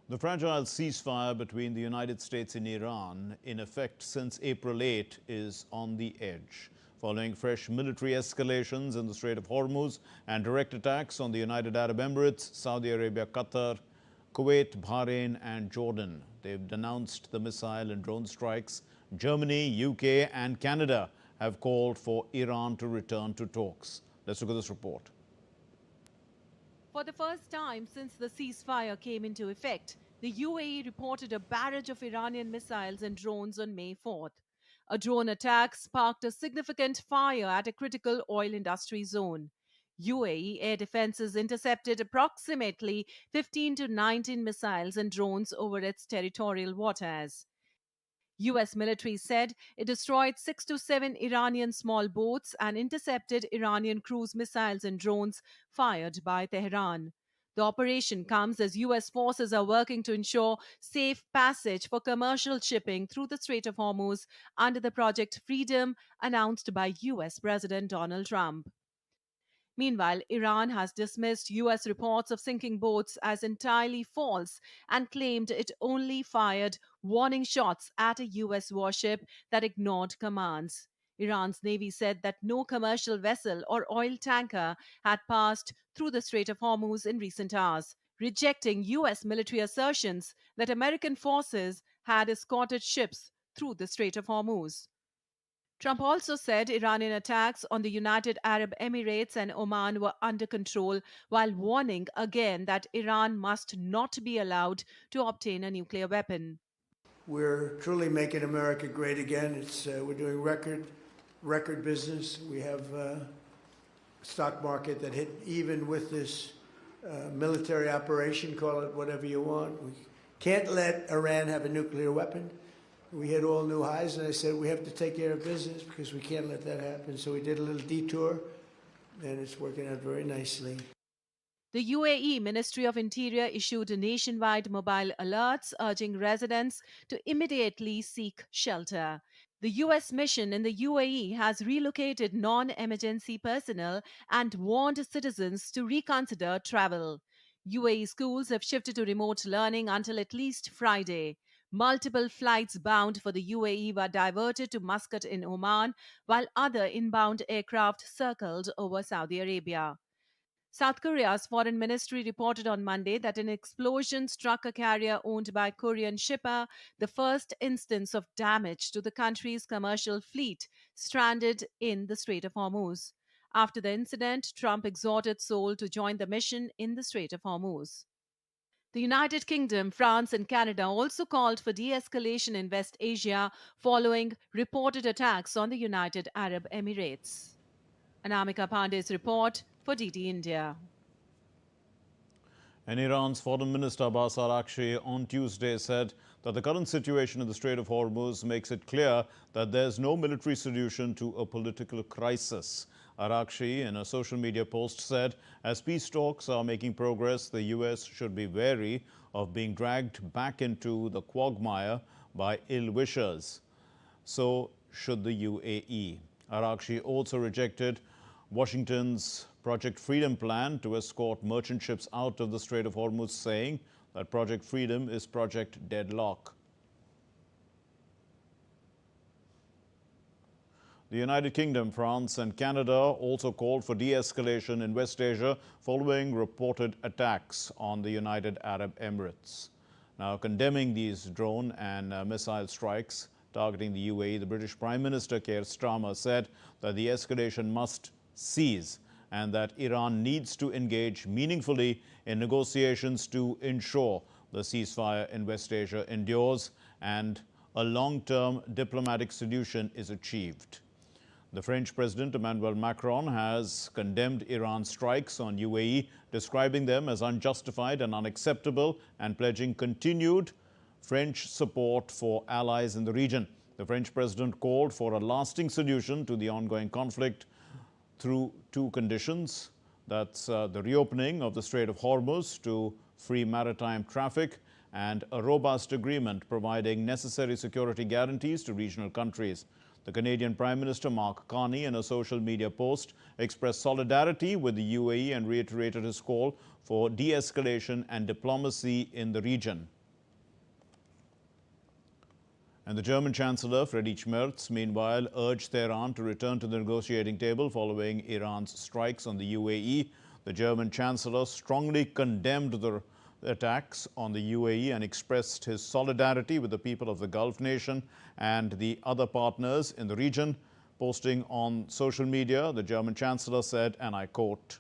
The fragile ceasefire between the United States and Iran, in effect since April 8, is on the edge. Following fresh military escalations in the Strait of Hormuz and direct attacks on the United Arab Emirates, Saudi Arabia, Qatar, Kuwait, Bahrain and Jordan. They've denounced the missile and drone strikes. Germany, UK and Canada have called for Iran to return to talks. Let's look at this report. For the first time since the ceasefire came into effect, the UAE reported a barrage of Iranian missiles and drones on May 4th. A drone attack sparked a significant fire at a critical oil industry zone. UAE air defenses intercepted approximately 15 to 19 missiles and drones over its territorial waters. US military said it destroyed 6 to 7 Iranian small boats and intercepted Iranian cruise missiles and drones fired by Tehran. The operation comes as US forces are working to ensure safe passage for commercial shipping through the Strait of Hormuz under the Project Freedom announced by US President Donald Trump. Meanwhile, Iran has dismissed US reports of sinking boats as entirely false and claimed it only fired warning shots at a US warship that ignored commands. Iran's navy said that no commercial vessel or oil tanker had passed through the Strait of Hormuz in recent hours, rejecting US military assertions that American forces had escorted ships through the Strait of Hormuz. Trump also said Iranian attacks on the United Arab Emirates and Oman were under control, while warning again that Iran must not be allowed to obtain a nuclear weapon. We're truly making America great again. We're doing record business. We have a stock market that hit even with this military operation, call it whatever you want. We can't let Iran have a nuclear weapon. We hit all new highs, and I said we have to take care of business because we can't let that happen. So we did a little detour, and it's working out very nicely. The UAE Ministry of Interior issued nationwide mobile alerts urging residents to immediately seek shelter. The US mission in the UAE has relocated non-emergency personnel and warned citizens to reconsider travel. UAE schools have shifted to remote learning until at least Friday. Multiple flights bound for the UAE were diverted to Muscat in Oman, while other inbound aircraft circled over Saudi Arabia. South Korea's foreign ministry reported on Monday that an explosion struck a carrier owned by a Korean shipper, the first instance of damage to the country's commercial fleet stranded in the Strait of Hormuz. After the incident, Trump exhorted Seoul to join the mission in the Strait of Hormuz. The United Kingdom, France, and Canada also called for de-escalation in West Asia following reported attacks on the United Arab Emirates. Anamika Pandey's report for DT India. And Iran's Foreign Minister Abbas Araghchi on Tuesday said that the current situation in the Strait of Hormuz makes it clear that there's no military solution to a political crisis. Araghchi, in a social media post, said, as peace talks are making progress, the U.S. should be wary of being dragged back into the quagmire by ill-wishers. So should the UAE. Araghchi also rejected Washington's Project Freedom plan to escort merchant ships out of the Strait of Hormuz, saying that Project Freedom is Project Deadlock. The United Kingdom, France and Canada also called for de-escalation in West Asia following reported attacks on the United Arab Emirates. Now, condemning these drone and missile strikes targeting the UAE, the British Prime Minister Keir Starmer said that the escalation must cease and that Iran needs to engage meaningfully in negotiations to ensure the ceasefire in West Asia endures and a long-term diplomatic solution is achieved. The French President Emmanuel Macron has condemned Iran's strikes on UAE, describing them as unjustified and unacceptable and pledging continued French support for allies in the region. The French president called for a lasting solution to the ongoing conflict through two conditions. That's the reopening of the Strait of Hormuz to free maritime traffic and a robust agreement providing necessary security guarantees to regional countries. The Canadian Prime Minister Mark Carney, in a social media post, expressed solidarity with the UAE and reiterated his call for de-escalation and diplomacy in the region. And the German Chancellor, Friedrich Merz, meanwhile, urged Tehran to return to the negotiating table following Iran's strikes on the UAE. The German Chancellor strongly condemned the attacks on the UAE and expressed his solidarity with the people of the Gulf nation and the other partners in the region. Posting on social media, the German Chancellor said, and I quote,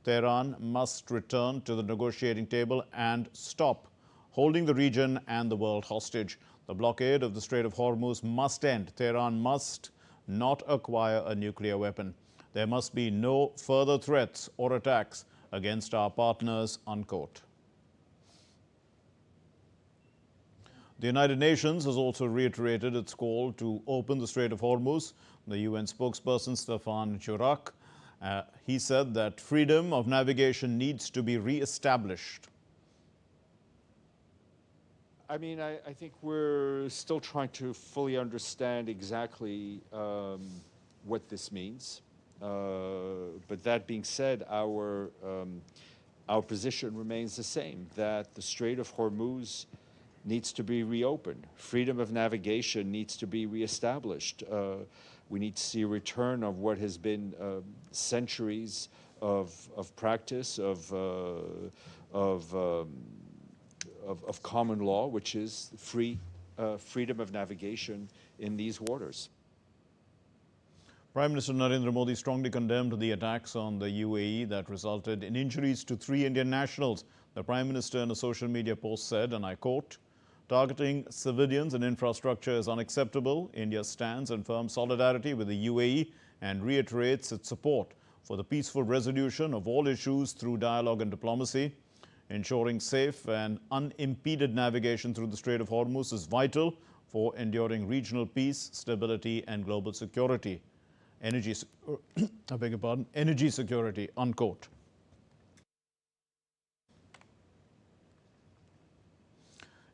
"Tehran must return to the negotiating table and stop holding the region and the world hostage. The blockade of the Strait of Hormuz must end. Tehran must not acquire a nuclear weapon. There must be no further threats or attacks against our partners," unquote. The United Nations has also reiterated its call to open the Strait of Hormuz. The UN spokesperson, Stefan Jurak, he said that freedom of navigation needs to be re-established. I mean, I think we're still trying to fully understand exactly what this means. But that being said, our position remains the same, that the Strait of Hormuz needs to be reopened. Freedom of navigation needs to be reestablished. We need to see a return of what has been centuries of practice, of common law, which is freedom of navigation in these waters. Prime Minister Narendra Modi strongly condemned the attacks on the UAE that resulted in injuries to 3 Indian nationals. The Prime Minister in a social media post said, and I quote, "Targeting civilians and infrastructure is unacceptable. India stands in firm solidarity with the UAE and reiterates its support for the peaceful resolution of all issues through dialogue and diplomacy. Ensuring safe and unimpeded navigation through the Strait of Hormuz is vital for enduring regional peace, stability, and global security. Energy security," unquote.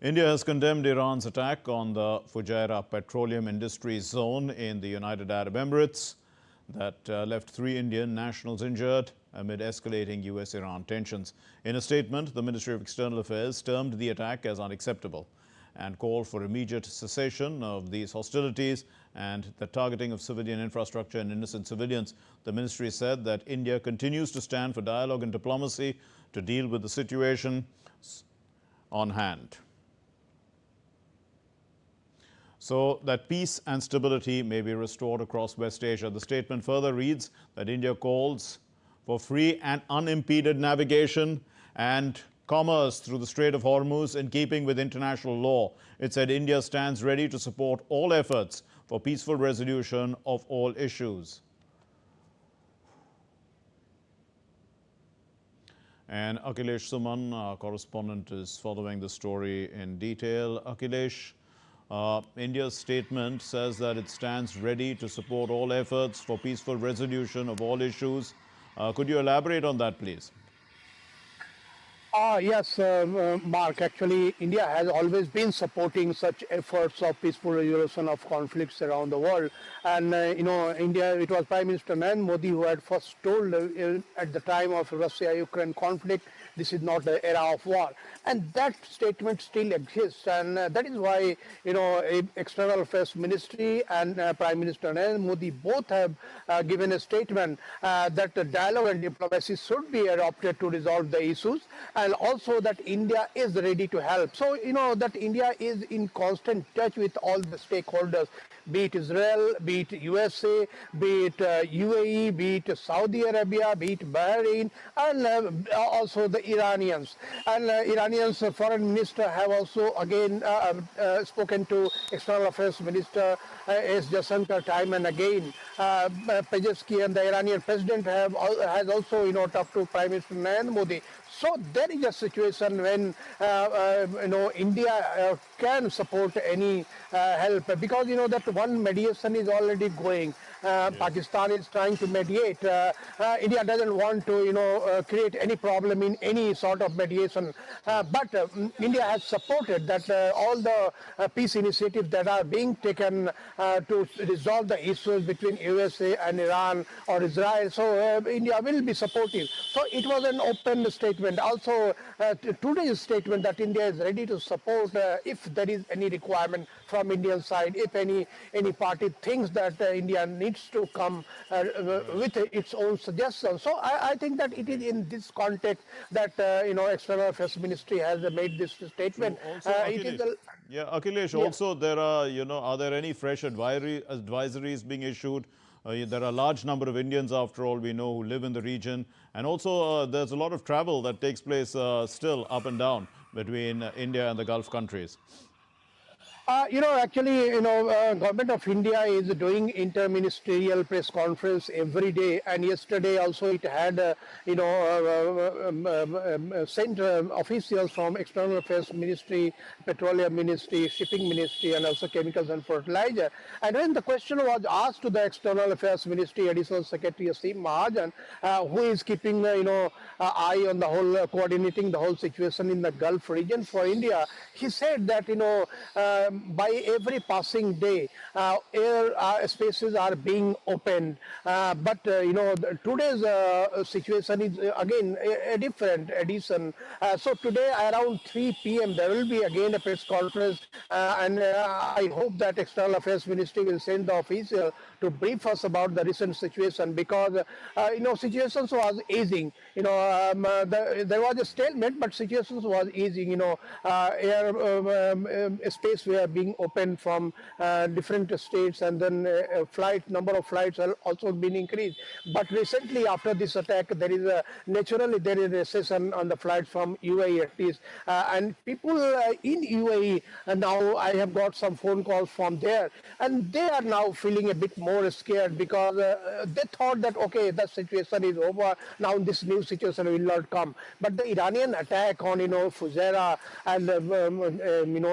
India has condemned Iran's attack on the Fujairah petroleum industry zone in the United Arab Emirates that left 3 Indian nationals injured amid escalating US-Iran tensions. In a statement, the Ministry of External Affairs termed the attack as unacceptable and called for immediate cessation of these hostilities and the targeting of civilian infrastructure and innocent civilians. The ministry said that India continues to stand for dialogue and diplomacy to deal with the situation on hand, so that peace and stability may be restored across West Asia. The statement further reads that India calls for free and unimpeded navigation and commerce through the Strait of Hormuz in keeping with international law. It said India stands ready to support all efforts for peaceful resolution of all issues. And Akhilesh Suman, our correspondent, is following the story in detail. Akhilesh, India's statement says that it stands ready to support all efforts for peaceful resolution of all issues. Could you elaborate on that, please? Yes, Mark. Actually, India has always been supporting such efforts of peaceful resolution of conflicts around the world. And, India, it was Prime Minister Narendra Modi who had first told at the time of Russia-Ukraine conflict, this is not the era of war. And that statement still exists. And that is why, External Affairs Ministry and Prime Minister Narendra Modi both have given a statement that the dialogue and diplomacy should be adopted to resolve the issues, and also that India is ready to help. So, that India is in constant touch with all the stakeholders, be it Israel, be it USA, be it UAE, be it Saudi Arabia, be it Bahrain, and also the Iranians. And Iranians foreign minister have also again spoken to External Affairs Minister S. Jaishankar time and again. Pezeshkian and the Iranian president has also talked to Prime Minister Narendra Modi. So there is a situation when India can support any help, because that one mediation is already going. Pakistan is trying to mediate. India doesn't want to create any problem in any sort of mediation. But India has supported that all the peace initiatives that are being taken to resolve the issues between USA and Iran or Israel. So India will be supportive. So it was an open statement. statement. Also, today's statement that India is ready to support if there is any requirement from Indian side, if any party thinks that India needs to come with its own suggestions. So I think that it is in this context that External Affairs Ministry has made this statement. Also, It is Akhilesh, yeah, Akhilesh, Yeah. also there are, are there any fresh advisories being issued? There are a large number of Indians, after all, we know, who live in the region. And also, there's a lot of travel that takes place still up and down between India and the Gulf countries. Government of India is doing interministerial press conference every day, and yesterday also it had, sent officials from External Affairs Ministry, Petroleum Ministry, Shipping Ministry, and also Chemicals and Fertilizer. And when the question was asked to the External Affairs Ministry Additional Secretary Asim Mahajan, who is keeping, eye on the whole, coordinating the whole situation in the Gulf region for India, he said that, by every passing day, air spaces are being opened. But today's situation is again a different edition. So today around 3 p.m. there will be again a press conference, and I hope that External Affairs Ministry will send the official to brief us about the recent situation, because situations was easing. There was a stalemate, but situations was easing. Space were being opened from different states, and then number of flights have also been increased. But recently, after this attack, there is a recession on the flights from UAE at least, and people in UAE now, I have got some phone calls from there, and they are now feeling a bit more scared, because they thought that okay, the situation is over now, this new situation will not come. But the Iranian attack on Fujairah and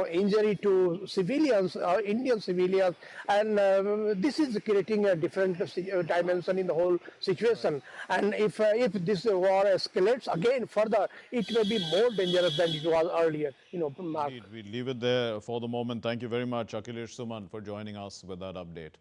injury to civilians, Indian civilians, and this is creating a different dimension in the whole situation. And if this war escalates again further, it may be more dangerous than it was earlier. Mark. Indeed, we leave it there for the moment. Thank you very much, Akhilesh Suman, for joining us with that update.